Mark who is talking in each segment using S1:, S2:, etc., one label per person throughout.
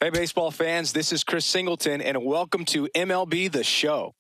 S1: Hey, baseball fans, this is Chris Singleton, and welcome to MLB The Show.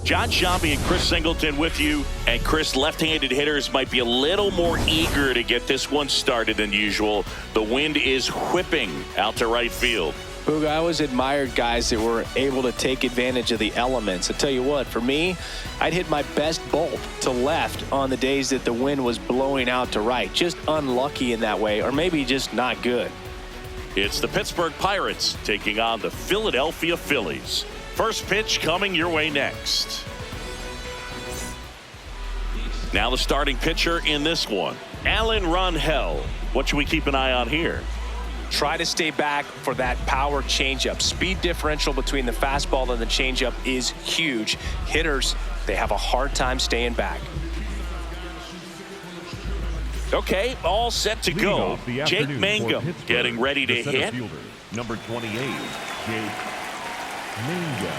S2: John Sciambi and Chris Singleton with you. And Chris, left-handed hitters might be a little more eager to get this one started than usual. The wind is whipping out to right field.
S1: Boog, I always admired guys that were able to take advantage of the elements. I tell you what, for me, I'd hit my best bolt to left on the days that the wind was blowing out to right. Just unlucky in that way, or maybe just not good.
S2: It's the Pittsburgh Pirates taking on the Philadelphia Phillies. First pitch coming your way next. Now the starting pitcher in this one, Alan Ronhell. What should we keep an eye on here?
S1: Try to stay back for that power changeup. Speed differential between the fastball and the changeup is huge. Hitters, they have a hard time staying back.
S2: Okay, all set to go. Jake Mangum getting ready to hit.
S3: Fielder, number 28, Jake Mangum.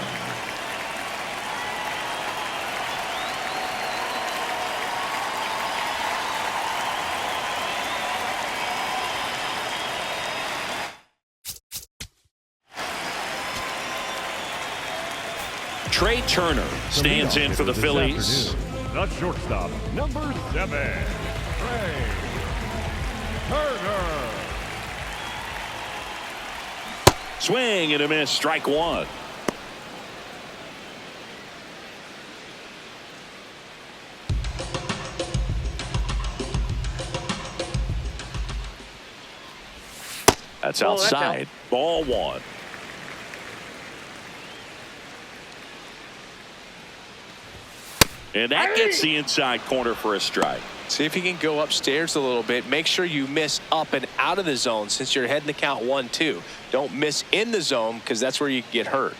S2: Trey Turner stands in for the Phillies.
S3: The shortstop, number 7, Trey Turner.
S2: Swing and a miss, strike one. That's outside. Ball one. And that gets the inside corner for a strike.
S1: See if you can go upstairs a little bit. Make sure you miss up and out of the zone since you're heading to count 1-2. Don't miss in the zone because that's where you can get hurt.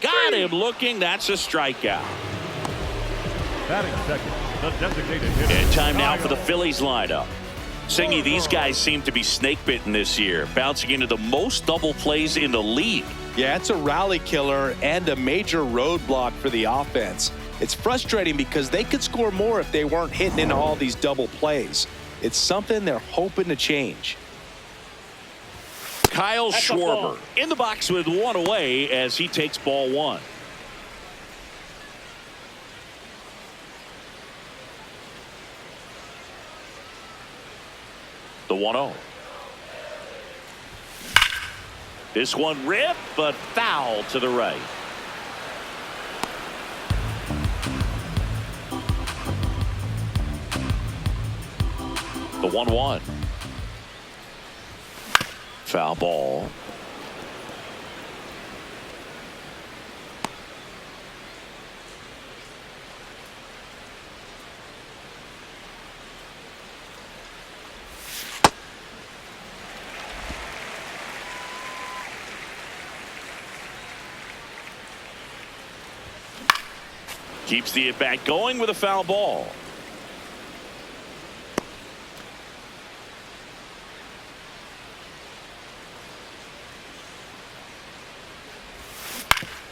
S2: Got him looking. That's a strikeout.
S3: Batting second, the designated hitter.
S2: And time now for the Phillies lineup. Singy, these guys seem to be snake bitten this year, bouncing into the most double plays in the league.
S1: Yeah, it's a rally killer and a major roadblock for the offense. It's frustrating because they could score more if they weren't hitting into all these double plays. It's something they're hoping to change.
S2: Kyle Schwarber in the box with one away as he takes ball one. The 1-0. This one ripped, but foul to the right. The 1-1. Foul ball. Keeps the at-bat going with a foul ball.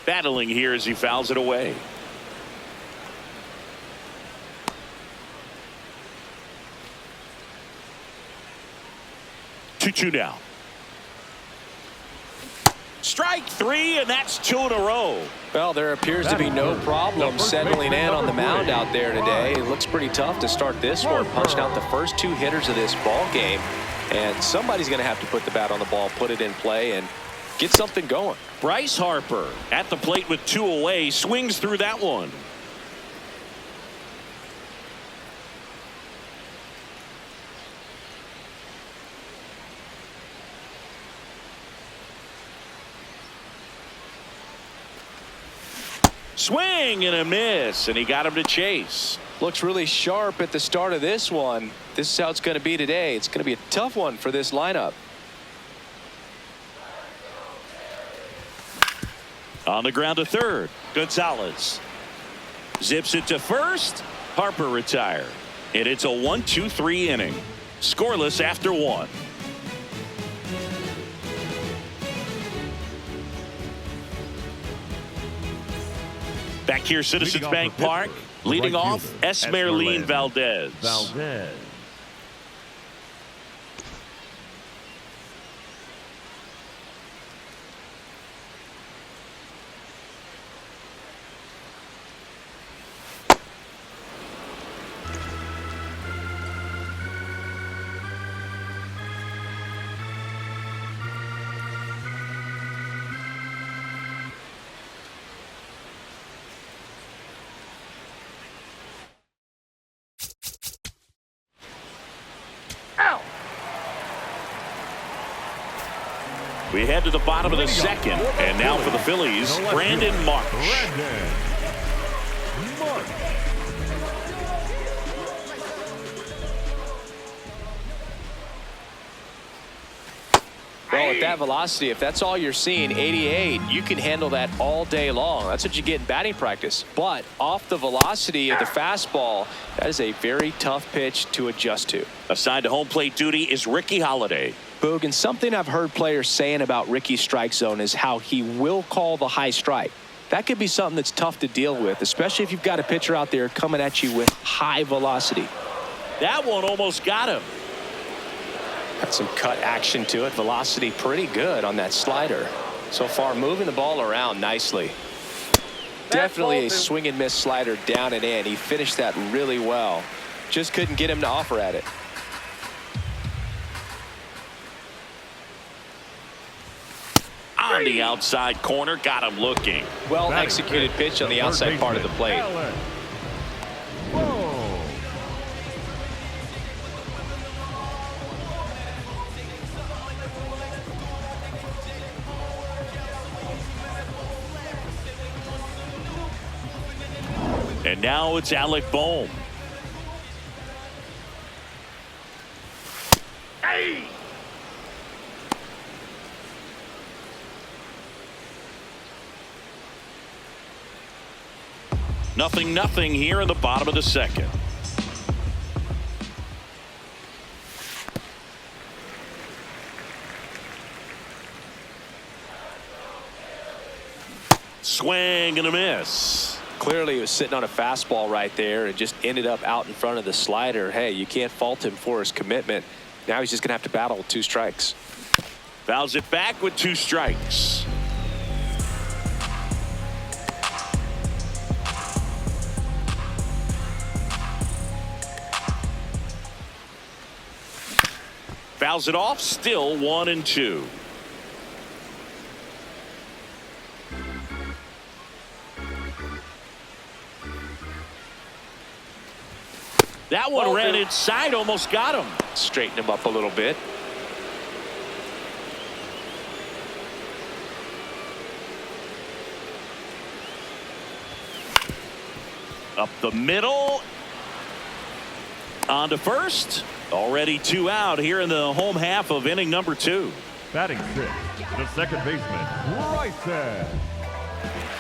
S2: Battling here as he fouls it away. Two now. Strike three, and that's two in a row.
S1: Well, there appears to be no problem settling in on the mound out there today. It looks pretty tough to start this one. Punched out the first two hitters of this ball game, and somebody's going to have to put the bat on the ball, put it in play, and get something going.
S2: Bryce Harper at the plate with two away, swings through that one. Swing and a miss, and he got him to chase.
S1: Looks really sharp at the start of this one. This is how it's going to be today. It's going to be a tough one for this lineup.
S2: On the ground to third, Gonzalez zips it to first. Harper retired, and it's a 1-2-3 inning, scoreless after one. Back here, Citizens Bank Park, leading off Esmeralyn Valdez. We head to the bottom of the second, and now for the Phillies, Brandon Marsh.
S1: Well, at that velocity, if that's all you're seeing, 88, you can handle that all day long. That's what you get in batting practice. But off the velocity of the fastball, that is a very tough pitch to adjust to.
S2: Assigned to home plate duty is Ricky Holiday.
S1: Boog, and something I've heard players saying about Ricky's strike zone is how he will call the high strike. That could be something that's tough to deal with, especially if you've got a pitcher out there coming at you with high velocity.
S2: That one almost got him.
S1: Got some cut action to it. Velocity pretty good on that slider. So far moving the ball around nicely. Definitely a swing and miss slider down and in. He finished that really well. Just couldn't get him to offer at it.
S2: On the outside corner, got him looking.
S1: Well executed pitch on the outside part of the plate.
S2: And now it's Alec Bohm. Hey! Nothing here in the bottom of the second. Swing and a miss.
S1: Clearly he was sitting on a fastball right there and just ended up out in front of the slider. Hey, you can't fault him for his commitment. Now he's just going to have to battle with 2 strikes.
S2: Fouls it back with 2 strikes. Fouls it off, still 1-2. That one ran inside, almost got him.
S1: Straighten him up a little bit.
S2: Up the middle. On to first. Already 2 out here in the home half of inning number 2.
S3: Batting 6, the second baseman, Bryson.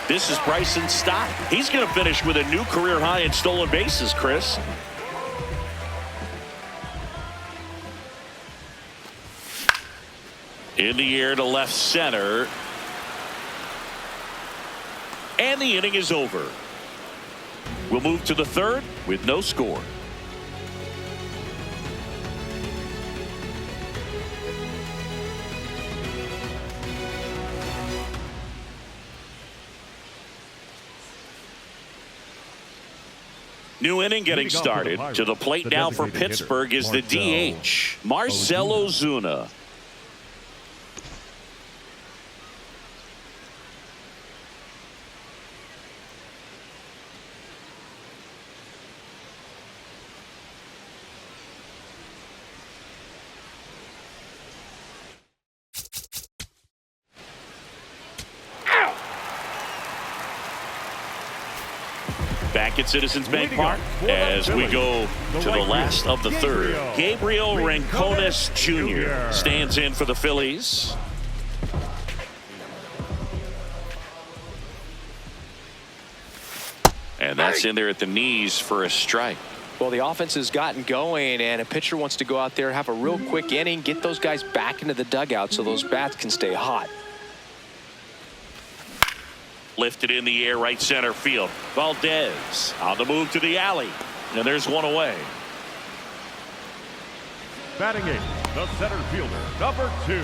S2: This is Bryson's stop. He's going to finish with a new career high in stolen bases, Chris. In the air to left center. And the inning is over. We'll move to the 3rd with no score. New inning getting started. To the plate now for Pittsburgh is the DH, Marcell Ozuna. Back at Citizens Bank Park as we go to the last of the 3rd. Gabriel Rincones Jr. stands in for the Phillies. And that's in there at the knees for a strike.
S1: Well, the offense has gotten going, and a pitcher wants to go out there, have a real quick inning, get those guys back into the dugout so those bats can stay hot.
S2: Lifted in the air, right center field. Valdez on the move to the alley. And there's one away.
S3: Batting 8, the center fielder, number 2,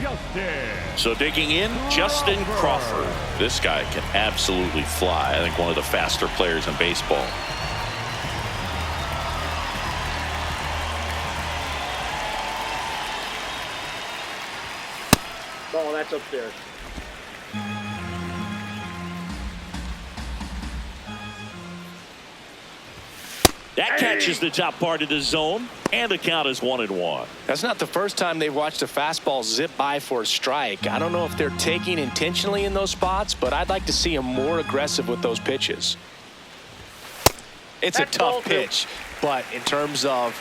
S3: Justin.
S2: So digging in, Justin Crawford. This guy can absolutely fly. I think one of the faster players in baseball.
S4: Oh, that's upstairs.
S2: That catches the top part of the zone, and the count is 1-1.
S1: That's not the first time they've watched a fastball zip by for a strike. I don't know if they're taking intentionally in those spots, but I'd like to see them more aggressive with those pitches. It's a tough pitch, but in terms of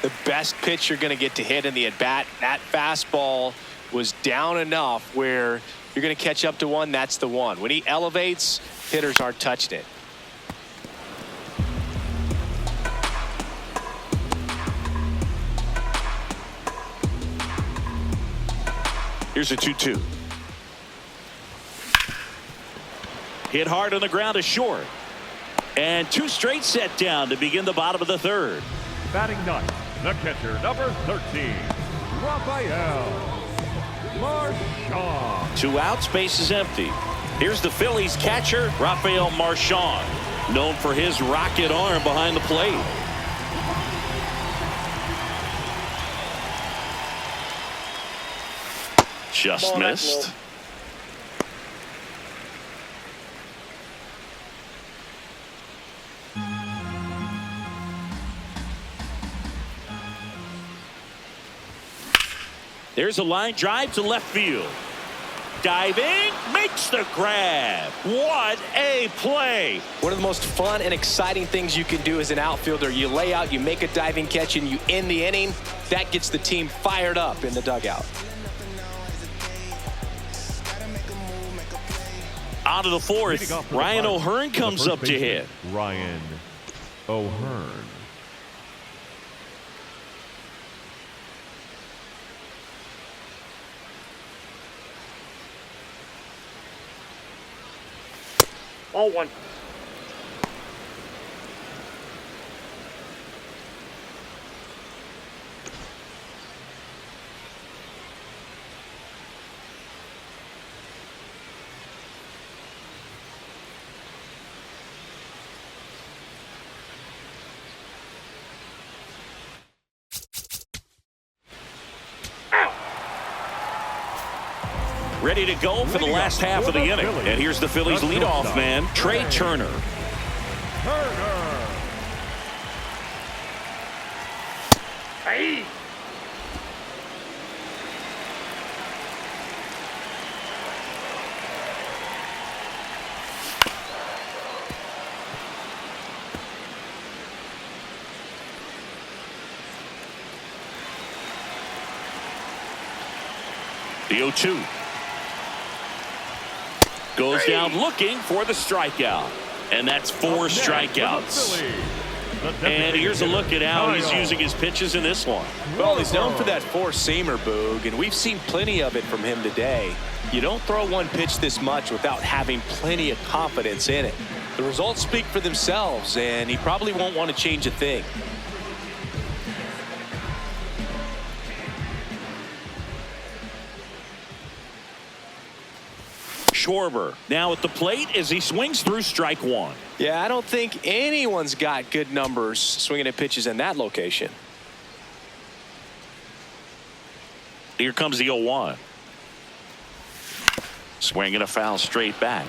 S1: the best pitch you're going to get to hit in the at-bat, that fastball was down enough where you're going to catch up to one, that's the one. When he elevates, hitters aren't touching it.
S2: Here's a 2-2. Hit hard on the ground is short. And 2 straight set down to begin the bottom of the 3rd.
S3: Batting 9, the catcher, number 13, Rafael Marchand.
S2: 2 outs, base is empty. Here's the Phillies catcher, Rafael Marchand, known for his rocket arm behind the plate. Just missed. There's a line drive to left field. Diving, makes the grab. What a play.
S1: One of the most fun and exciting things you can do as an outfielder. You lay out, you make a diving catch, and you end the inning. That gets the team fired up in the dugout.
S2: Out of the fourth, Ryan O'Hearn comes up to hit.
S3: Ryan O'Hearn.
S4: All one.
S2: Ready to go for the last half of the inning. And here's the Phillies leadoff man, Trey Turner.
S4: Hey.
S2: The 0-2. Goes down looking for the strikeout. And that's 4 strikeouts. And here's a look at how he's using his pitches in this one.
S1: Well, he's known for that four-seamer, Boog, and we've seen plenty of it from him today. You don't throw one pitch this much without having plenty of confidence in it. The results speak for themselves, and he probably won't want to change a thing.
S2: Schwarber now at the plate as he swings through strike one.
S1: Yeah, I don't think anyone's got good numbers swinging at pitches in that location.
S2: Here comes the 0-1. Swinging a foul straight back.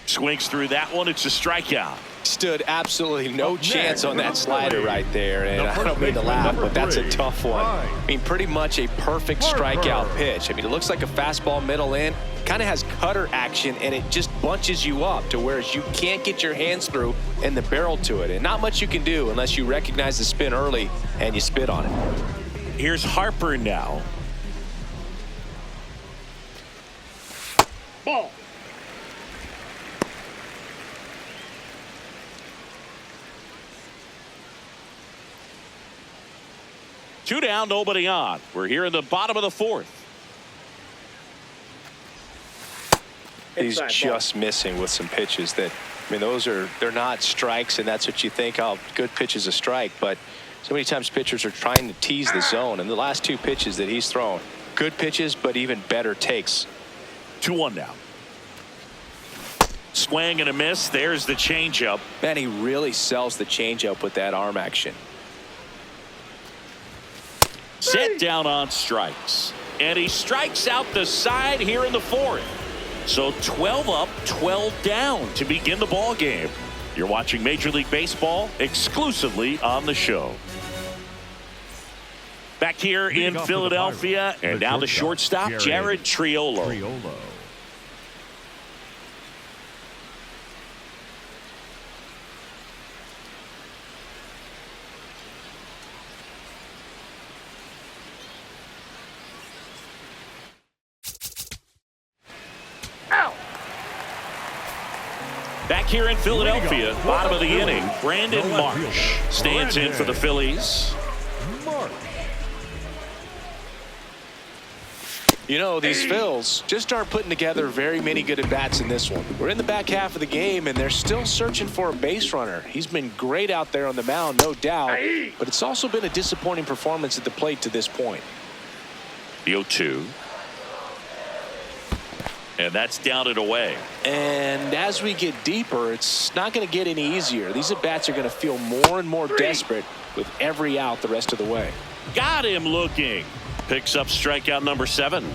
S2: Swings through that one. It's a strikeout.
S1: Stood absolutely no chance on that slider right there, and I don't mean to laugh, but that's a tough one. I mean, pretty much a perfect strikeout pitch. I mean, it looks like a fastball middle in, kind of has cutter action, and it just bunches you up to whereas you can't get your hands through and the barrel to it, and not much you can do unless you recognize the spin early and you spit on it.
S2: Here's Harper now.
S4: Ball.
S2: Two down, nobody on. We're here in the bottom of the fourth.
S1: He's just missing with some pitches that, I mean, they're not strikes, and that's what you think, oh, good pitch is a strike, but so many times pitchers are trying to tease the zone, and the last 2 pitches that he's thrown, good pitches, but even better takes.
S2: 2-1 now. Swing and a miss. There's the changeup.
S1: Man, he really sells the changeup with that arm action.
S2: Set down on strikes. And he strikes out the side here in the fourth. So 12 up, 12 down to begin the ball game. You're watching Major League Baseball exclusively on the show. Back here in Philadelphia, and now the shortstop, Jared Triolo. Back here in Philadelphia, bottom of the inning, Brandon Marsh stands in for the Phillies.
S1: You know, these Phils just aren't putting together very many good at-bats in this one. We're in the back half of the game, and they're still searching for a base runner. He's been great out there on the mound, no doubt, but it's also been a disappointing performance at the plate to this point.
S2: The 0-2. And that's down and away.
S1: And as we get deeper, it's not going to get any easier. These at-bats are going to feel more and more desperate with every out the rest of the way.
S2: Got him looking. Picks up strikeout number 7.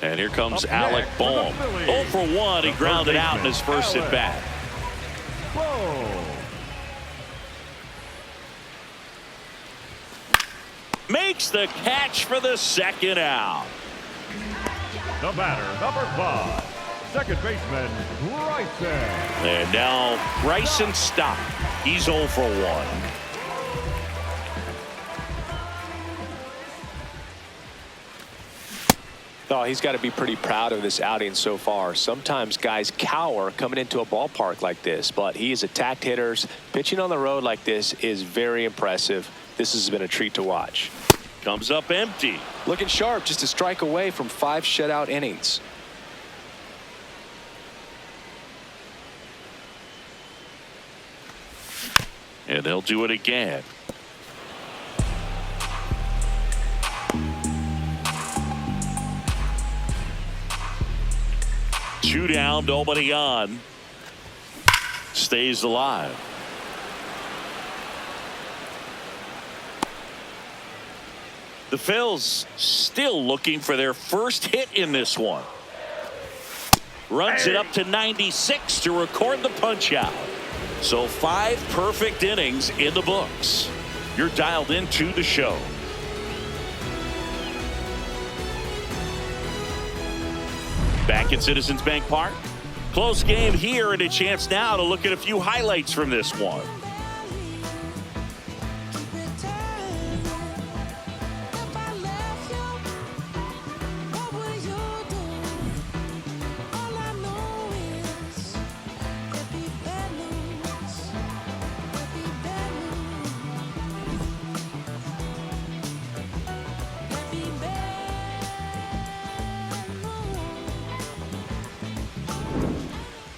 S2: And here comes Alec Bohm. 0 for 1. He grounded out in his first at bat. Makes the catch for the second out.
S3: The batter, number 5, second baseman, Bryson.
S2: And now Bryson stopped. He's 0 for 1.
S1: Oh, he's got to be pretty proud of this outing so far. Sometimes guys cower coming into a ballpark like this, but he has attacked hitters. Pitching on the road like this is very impressive. This has been a treat to watch.
S2: Comes up empty.
S1: Looking sharp, just a strike away from 5 shutout innings.
S2: And they'll do it again. Two down, nobody on. Stays alive. The Phils still looking for their first hit in this one. Runs it up to 96 to record the punch out. So 5 perfect innings in the books. You're dialed into the show. Back at Citizens Bank Park. Close game here, and a chance now to look at a few highlights from this one.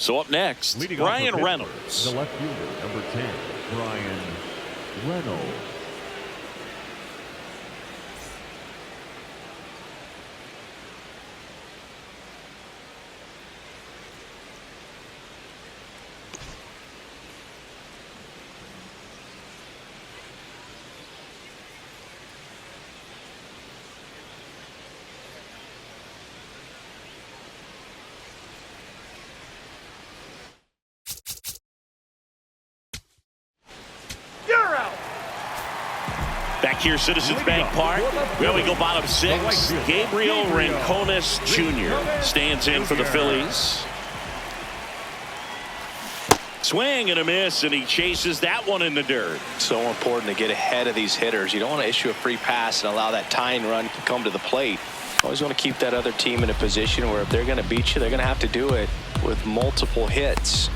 S2: So up next, Brian Reynolds.
S3: The left fielder, number 10, Brian Reynolds.
S2: Back here, Citizens Bank Park. Where we go bottom 6. Gabriel Rincones Jr. stands in for the Phillies. Swing and a miss, and he chases that one in the dirt.
S1: So important to get ahead of these hitters. You don't want to issue a free pass and allow that tying run to come to the plate. Always want to keep that other team in a position where if they're going to beat you, they're going to have to do it with multiple hits.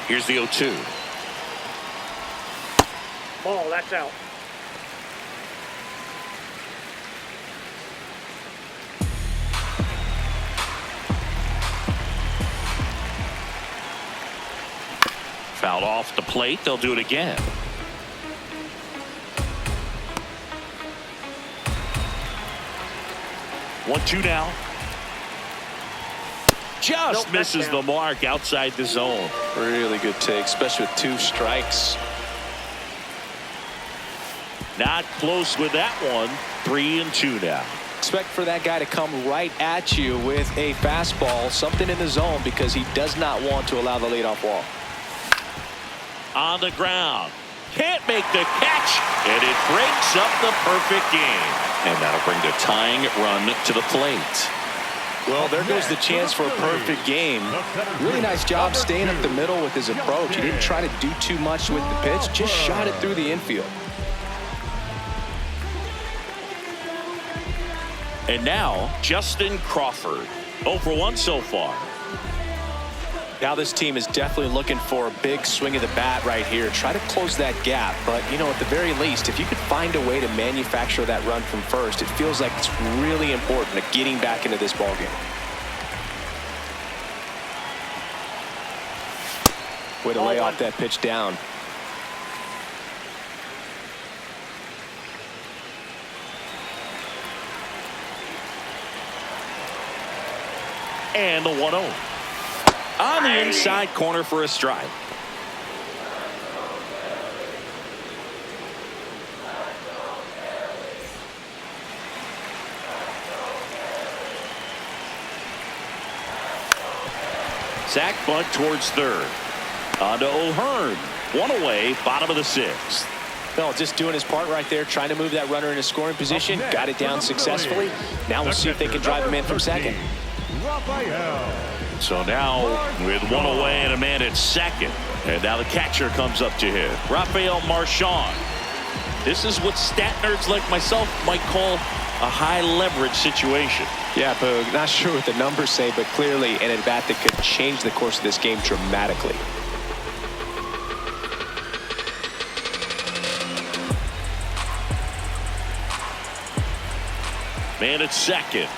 S2: Here's the 0-2.
S4: Ball, that's out.
S2: Fouled off the plate. They'll do it again. One-two now. Just misses the mark outside the zone.
S1: Really good take, especially with 2 strikes.
S2: Not close with that one. 3-2 now.
S1: Expect for that guy to come right at you with a fastball, something in the zone, because he does not want to allow the leadoff walk.
S2: On the ground. Can't make the catch, and it breaks up the perfect game. And that'll bring the tying run to the plate.
S1: Well, there goes the chance for a perfect game. Really nice job staying up the middle with his approach. He didn't try to do too much with the pitch, just shot it through the infield.
S2: And now, Justin Crawford. 0 for 1 so far.
S1: Now this team is definitely looking for a big swing of the bat right here. Try to close that gap. But, you know, at the very least, if you could find a way to manufacture that run from first, it feels like it's really important to getting back into this ballgame. Way to lay off that pitch down.
S2: And the 1-0. On the inside corner for a strike. Sack bunt towards third. On to O'Hearn. One away, bottom of the sixth.
S1: No, just doing his part right there, trying to move that runner in a scoring position. Got it down successfully. Now we'll see if they can drive him in from second.
S2: So now with one away and a man at second. And now the catcher comes up to hit. Rafael Marchand. This is what stat nerds like myself might call a high leverage situation.
S1: Yeah, Boog, not sure what the numbers say, but clearly an at-bat that could change the course of this game dramatically.
S2: Man at second.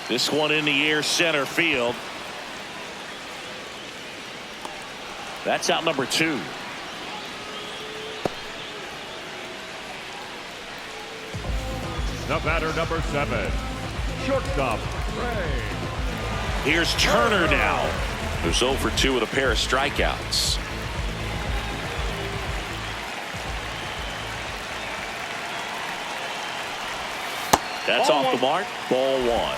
S2: This one in the air, center field. That's out number 2.
S3: The batter, number 7, shortstop, Ray.
S2: Here's Turner now, who's 0 for 2 with a pair of strikeouts. That's off the mark. Ball 1.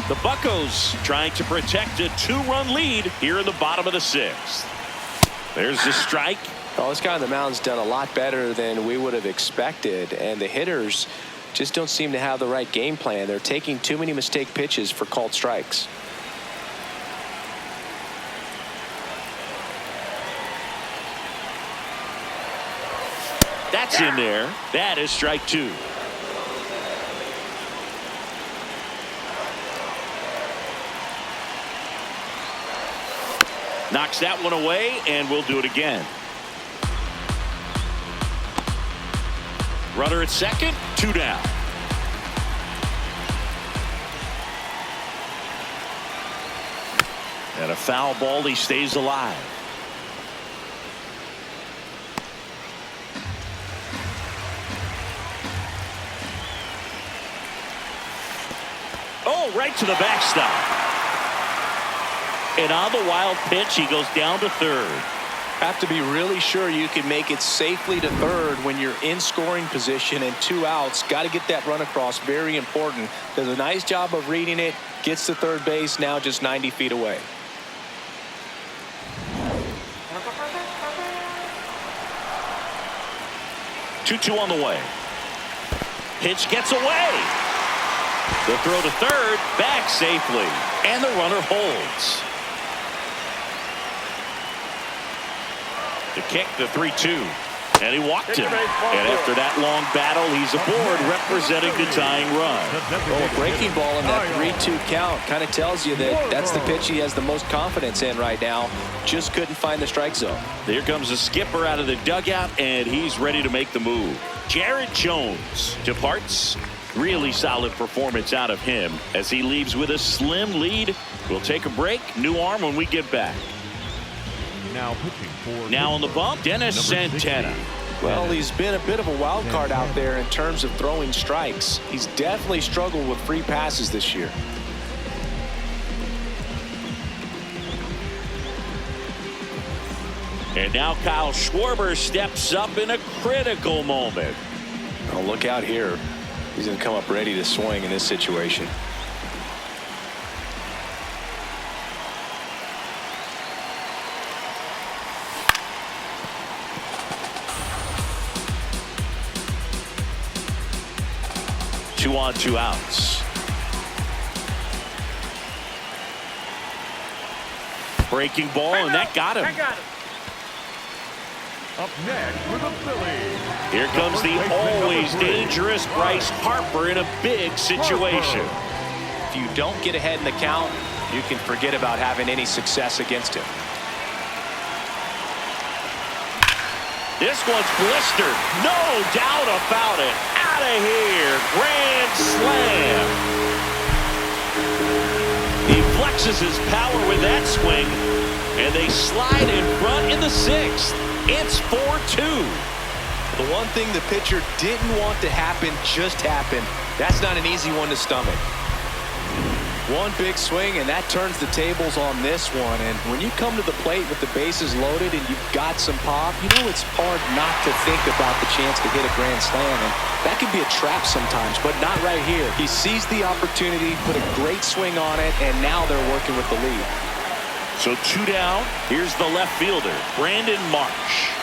S2: The Buccos trying to protect a 2-run lead here in the bottom of the 6th. There's the strike.
S1: Well, this guy on the mound's done a lot better than we would have expected, and the hitters just don't seem to have the right game plan. They're taking too many mistake pitches for called strikes.
S2: That's in there. That is strike 2. Knocks that one away, and we'll do it again. Runner at second, 2 down. And a foul ball, he stays alive. Oh, right to the backstop. And on the wild pitch, he goes down to third.
S1: Have to be really sure you can make it safely to third when you're in scoring position and 2 outs. Got to get that run across. Very important. Does a nice job of reading it. Gets to third base. Now just 90 feet away.
S2: Two on the way. Pitch gets away. The throw to third. Back safely. And the runner holds. The kick, the 3-2, and he walked him. And after that long battle, he's aboard, representing the tying run.
S1: Oh, a breaking ball in that 3-2 count kind of tells you that that's the pitch he has the most confidence in right now. Just couldn't find the strike zone.
S2: Here comes the skipper out of the dugout, and he's ready to make the move. Jared Jones departs. Really solid performance out of him as he leaves with a slim lead. We'll take a break. New arm when we get back.
S3: Now pitching for
S2: now on the bump, Dennis Santana.
S1: Well, he's been a bit of a wild card out there in terms of throwing strikes. He's definitely struggled with free passes this year.
S2: And now Kyle Schwarber steps up in a critical moment.
S1: Oh, look out here. He's going to come up ready to swing in this situation.
S2: Two on, 2 outs. Breaking ball, and that got him.
S4: I got him.
S3: Up next for the Phillies.
S2: Here comes the always dangerous Bryce Harper in a big situation.
S1: If you don't get ahead in the count, you can forget about having any success against him.
S2: This one's blistered. No doubt about it. Out of here. Grand slam. He flexes his power with that swing, and they slide in front in the 6th. It's 4-2.
S1: The one thing the pitcher didn't want to happen just happened. That's not an easy one to stomach. One big swing, and that turns the tables on this one. And when you come to the plate with the bases loaded and you've got some pop, you know it's hard not to think about the chance to hit a grand slam. And that can be a trap sometimes, but not right here. He seized the opportunity, put a great swing on it, and now they're working with the lead.
S2: So 2 down. Here's the left fielder, Brandon Marsh.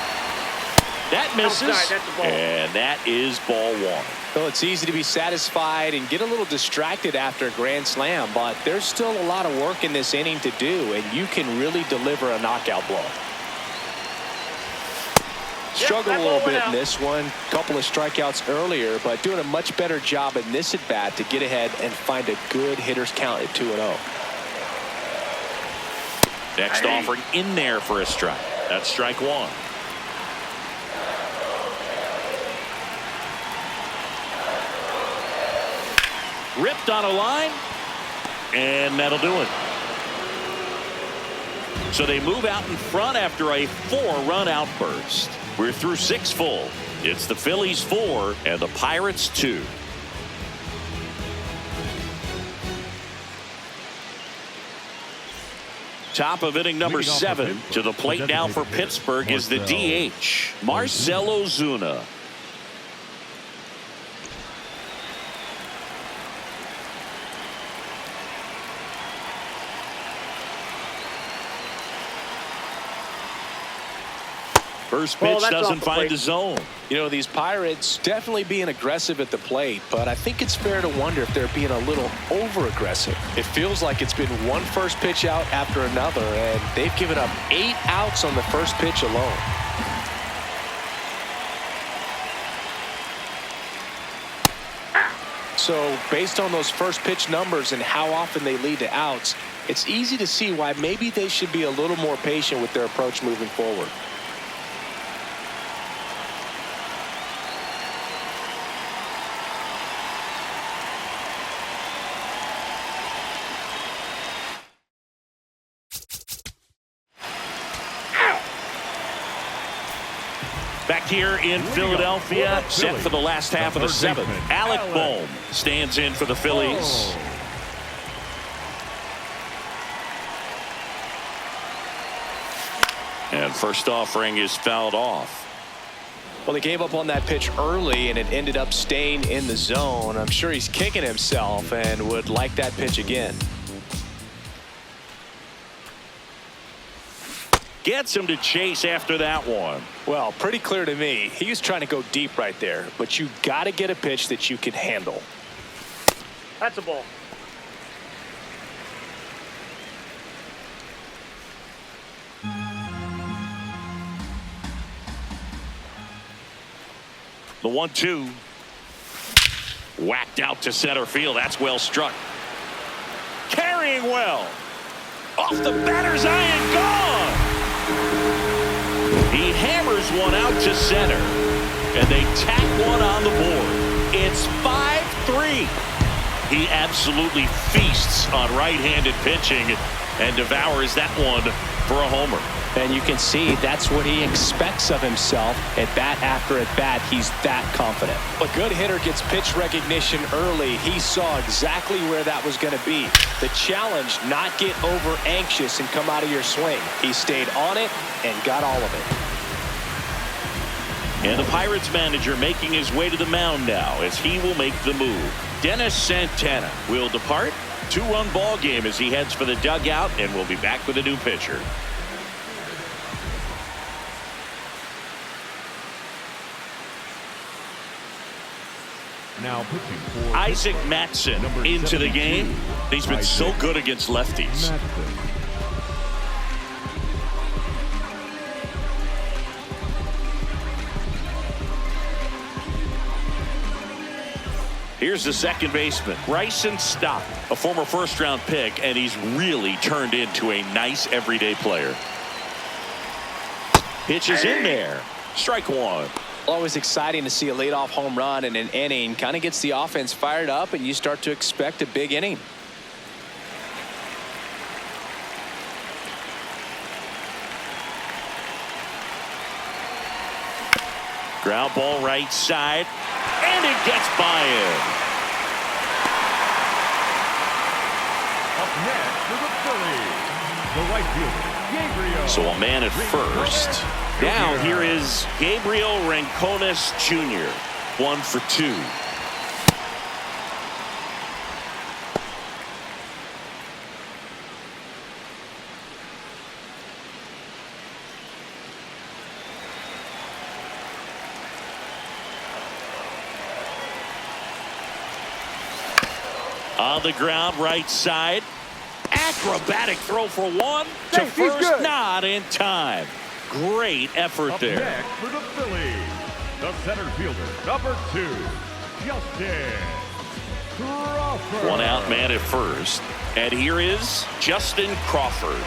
S2: That misses,
S4: Outside, that's a ball.
S2: and that is ball 1.
S1: Well, it's easy to be satisfied and get a little distracted after a grand slam, but there's still a lot of work in this inning to do, and you can really deliver a knockout blow. Struggled a little bit in this one. Couple of strikeouts earlier, but doing a much better job in this at-bat to get ahead and find a good hitter's count at 2-0.
S2: Next offering in there for a strike. That's strike 1. Ripped on a line, and that'll do it. So they move out in front after a 4-run outburst. We're through 6 full. It's the Phillies 4 and the Pirates 2. Top of inning number 7. To the plate now for Pittsburgh is the DH, Marcell Ozuna. First pitch doesn't find the zone.
S1: You know, these Pirates definitely being aggressive at the plate, but I think it's fair to wonder if they're being a little over-aggressive. It feels like it's been one first pitch out after another, and they've given up 8 outs on the first pitch alone. So based on those first pitch numbers and how often they lead to outs, it's easy to see why maybe they should be a little more patient with their approach moving forward.
S2: Back here in Philadelphia, set for the last half of the 7th. Alec Bohm stands in for the Phillies. And first offering is fouled off.
S1: Well, they gave up on that pitch early, and it ended up staying in the zone. I'm sure he's kicking himself and would like that pitch again.
S2: Gets him to chase after that one.
S1: Well, pretty clear to me. He was trying to go deep right there, but you got to get a pitch that you can handle.
S4: That's a ball.
S2: The 1-2. Whacked out to center field. That's well struck. Carrying well. Off the batter's iron, gone. He hammers one out to center, and they tack one on the board. It's 5-3. He absolutely feasts on right-handed pitching and devours that one for a homer.
S1: And you can see that's what he expects of himself at bat after at bat. He's that confident. A good hitter gets pitch recognition early. He saw exactly where that was going to be. The challenge, not get over anxious and come out of your swing. He stayed on it and got all of it.
S2: And the Pirates manager making his way to the mound now as he will make the move. Dennis Santana will depart. 2-run ball game as he heads for the dugout, and we'll be back with a new pitcher.
S3: Now pitching for
S2: Isaac Matson into the game. He's been so good against lefties. Here's the second baseman, Bryson Stott, a former first-round pick, and he's really turned into a nice everyday player. Pitch is in there. Strike one.
S1: Always exciting to see a leadoff home run in an inning. Kind of gets the offense fired up, and you start to expect a big inning.
S2: Ground ball right side, and it gets by him.
S3: Up next for the Phillies, the right fielder, Gabriel.
S2: So a man at first. Now here is Gabriel Rincones Jr. 1 for 2. On the ground, right side. Acrobatic throw for one. To first, not in time. Great effort
S3: Up
S2: there.
S3: next for the Phillies, the center fielder, number 2, Justin Crawford.
S2: One out, man at first. And here is Justin Crawford.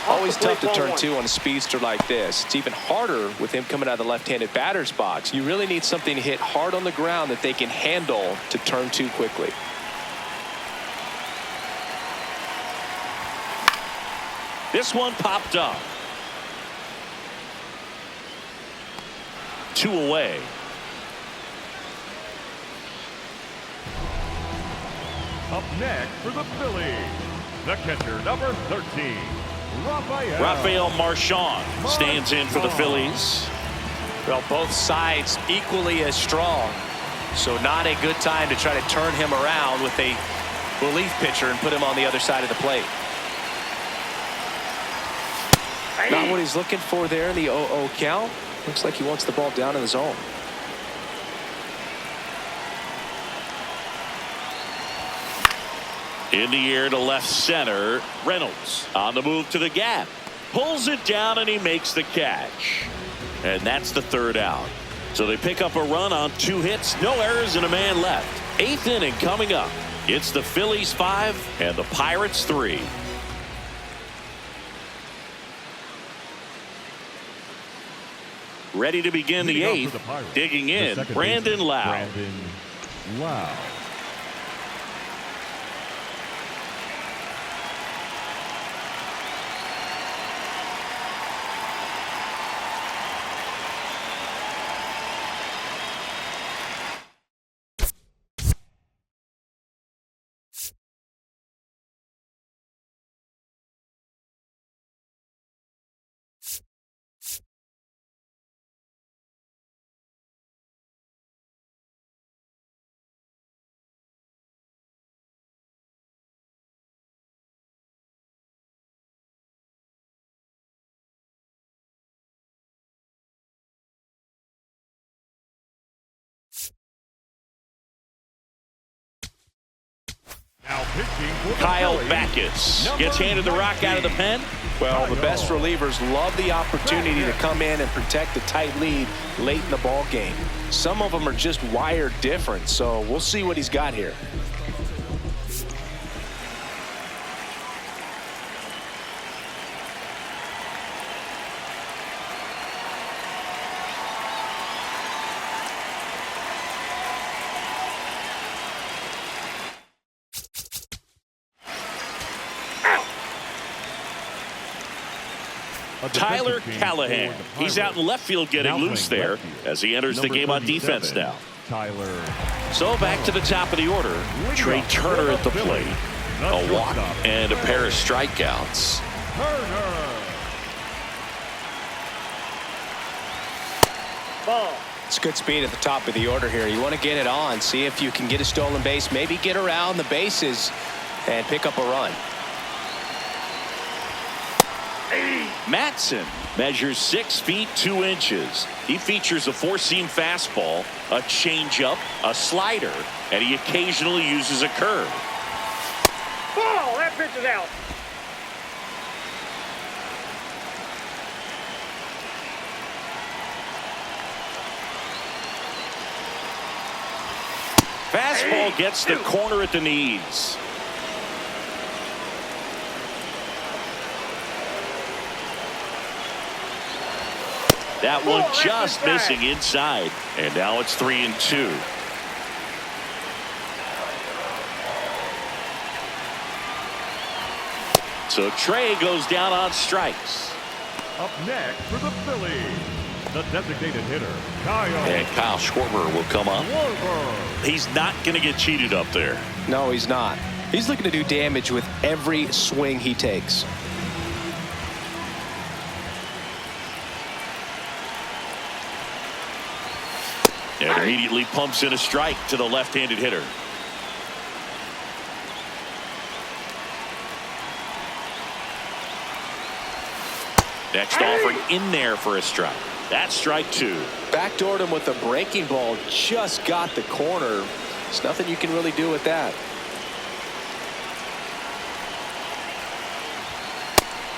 S1: Always tough to turn two on a speedster like this. It's even harder with him coming out of the left-handed batter's box. You really need something to hit hard on the ground that they can handle to turn two quickly.
S2: This one popped up. 2 away.
S3: Up next for the Phillies, the catcher, number 13,
S2: Rafael Marchand stands in for the Phillies.
S1: Well, both sides equally as strong. So not a good time to try to turn him around with a relief pitcher and put him on the other side of the plate. Not what he's looking for there in the 0-0 count. Looks like he wants the ball down in the zone.
S2: In the air to left center. Reynolds on the move to the gap. Pulls it down and he makes the catch. And that's the third out. So they pick up a run on 2 hits, no errors, and a man left. 8th inning coming up. It's the Phillies 5 and the Pirates 3. Ready to begin the 8th. Digging in, Brandon Lau. Kyle Backus gets handed the rock out of the pen.
S1: Well, the best relievers love the opportunity to come in and protect a tight lead late in the ball game. Some of them are just wired different, so we'll see what he's got here.
S2: Tyler Callahan. He's out in left field getting loose there as he enters the game on defense now. So back to the top of the order. Trey Turner at the plate. A walk and a pair of strikeouts.
S4: Ball.
S1: It's good speed at the top of the order here. You want to get it on, see if you can get a stolen base, maybe get around the bases and pick up a run.
S2: Matson measures 6 feet 2 inches. He features a 4-seam fastball, a changeup, a slider, and he occasionally uses a curve.
S4: Ball. That pitch is out.
S2: Fastball gets the corner at the knees. That one just missing inside. And now it's 3-2. So Trey goes down on strikes.
S3: Up next for the Phillies, the designated hitter, Kyle.
S2: And Kyle Schwarber will come up. He's not going to get cheated up there.
S1: No, he's not. He's looking to do damage with every swing he takes.
S2: And immediately pumps in a strike to the left-handed hitter. Next offering in there for a strike. That's strike 2.
S1: Backdoored him with a breaking ball. Just got the corner. There's nothing you can really do with that.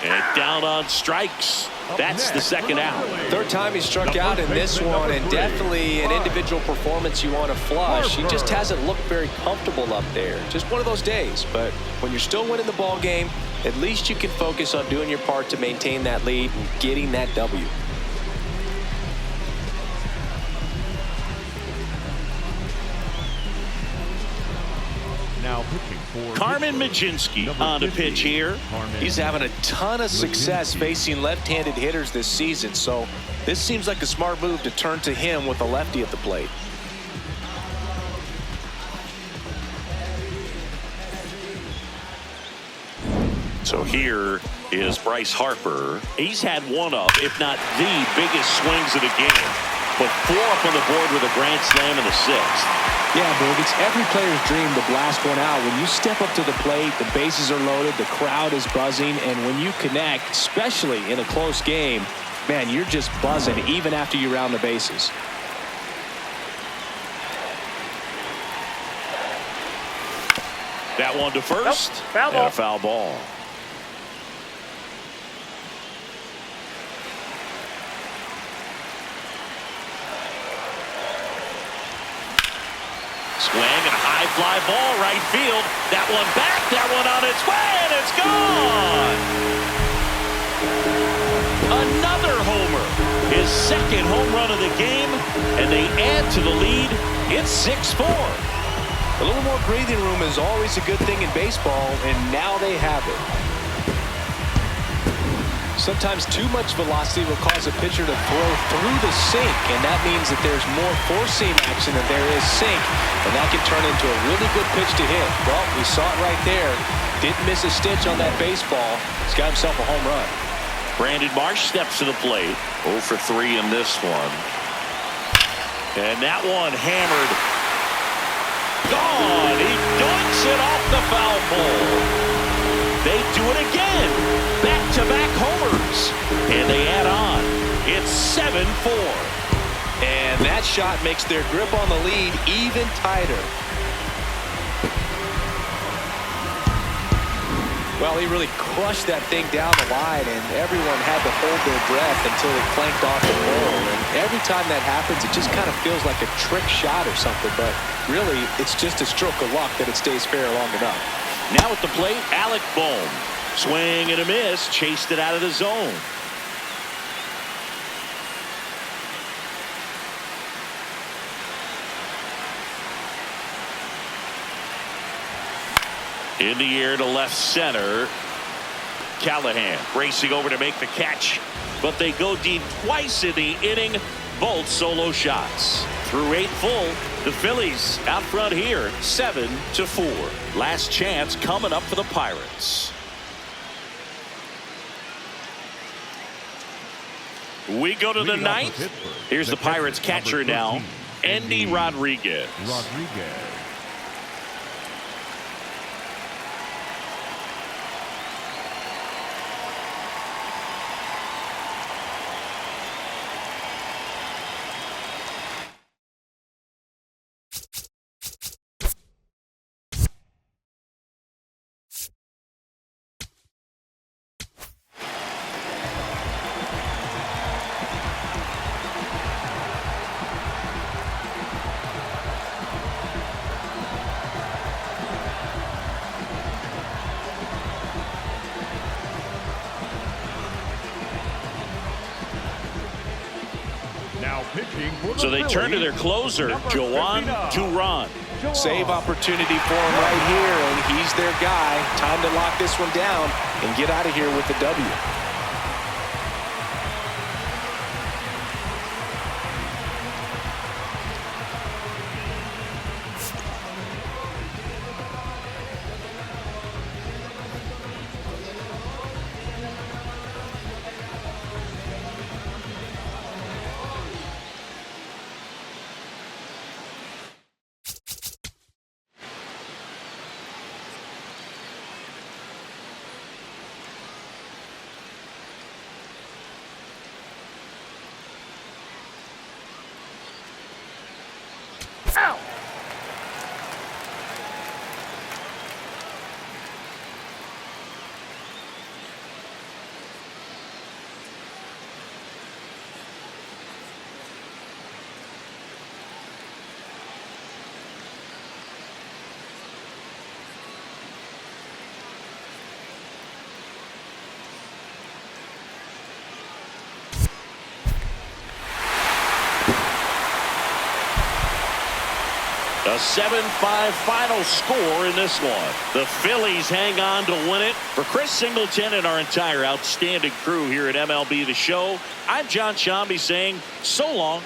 S2: And down on strikes. That's the second out.
S1: Third time he struck out in this one, and definitely an individual performance you want to flush. He just hasn't looked very comfortable up there. Just one of those days. But when you're still winning the ball game, at least you can focus on doing your part to maintain that lead and getting that W.
S3: Now pitching for
S2: Carmen Majinski on the pitch here.
S1: He's having a ton of success facing left-handed hitters this season, so this seems like a smart move to turn to him with a lefty at the plate.
S2: So here is Bryce Harper. He's had one of, if not the biggest swings of the game. But 4 up on the board with a grand slam in the 6th.
S1: Yeah, Boog, it's every player's dream to blast one out. When you step up to the plate, the bases are loaded, the crowd is buzzing, and when you connect, especially in a close game, man, you're just buzzing even after you round the bases.
S2: That one to first.
S4: Foul ball.
S2: And a foul ball. Swing and a high fly ball right field. That one back, that one on its way, and it's gone. Another homer. His second home run of the game, and they add to the lead. It's 6-4.
S1: A little more breathing room is always a good thing in baseball, and now they have it. Sometimes too much velocity will cause a pitcher to throw through the sink, and that means that there's more four-seam action than there is sink, and that can turn into a really good pitch to hit. Well, we saw it right there. Didn't miss a stitch on that baseball. He's got himself a home run.
S2: Brandon Marsh steps to the plate. 0 for 3 in this one. And that one hammered. Gone. He dunks it off the foul pole. They do it again. Back-to-back homers. And they add on. It's 7-4.
S1: And that shot makes their grip on the lead even tighter. Well, he really crushed that thing down the line, and everyone had to hold their breath until it clanked off the pole. And every time that happens, it just kind of feels like a trick shot or something, but really, it's just a stroke of luck that it stays fair long enough.
S2: Now at the plate, Alec Bohm. Swing and a miss, chased it out of the zone. In the air to left center. Callahan racing over to make the catch, but they go deep twice in the inning. Both solo shots. Through 8 full, the Phillies out front here, 7-4. Last chance coming up for the Pirates. We go to the 9th. Here's the Pirates catcher now, Andy Rodriguez.
S3: Now pitching for the
S2: So they turn to their
S3: Phillies,
S2: closer,
S3: number
S2: Joan
S3: 59.
S2: Duran.
S1: Save opportunity for him right here, and he's their guy. Time to lock this one down and get out of here with the W.
S4: Out.
S2: A 7-5 final score in this one. The Phillies hang on to win it. For Chris Singleton and our entire outstanding crew here at MLB The Show, I'm John Shambi saying so long.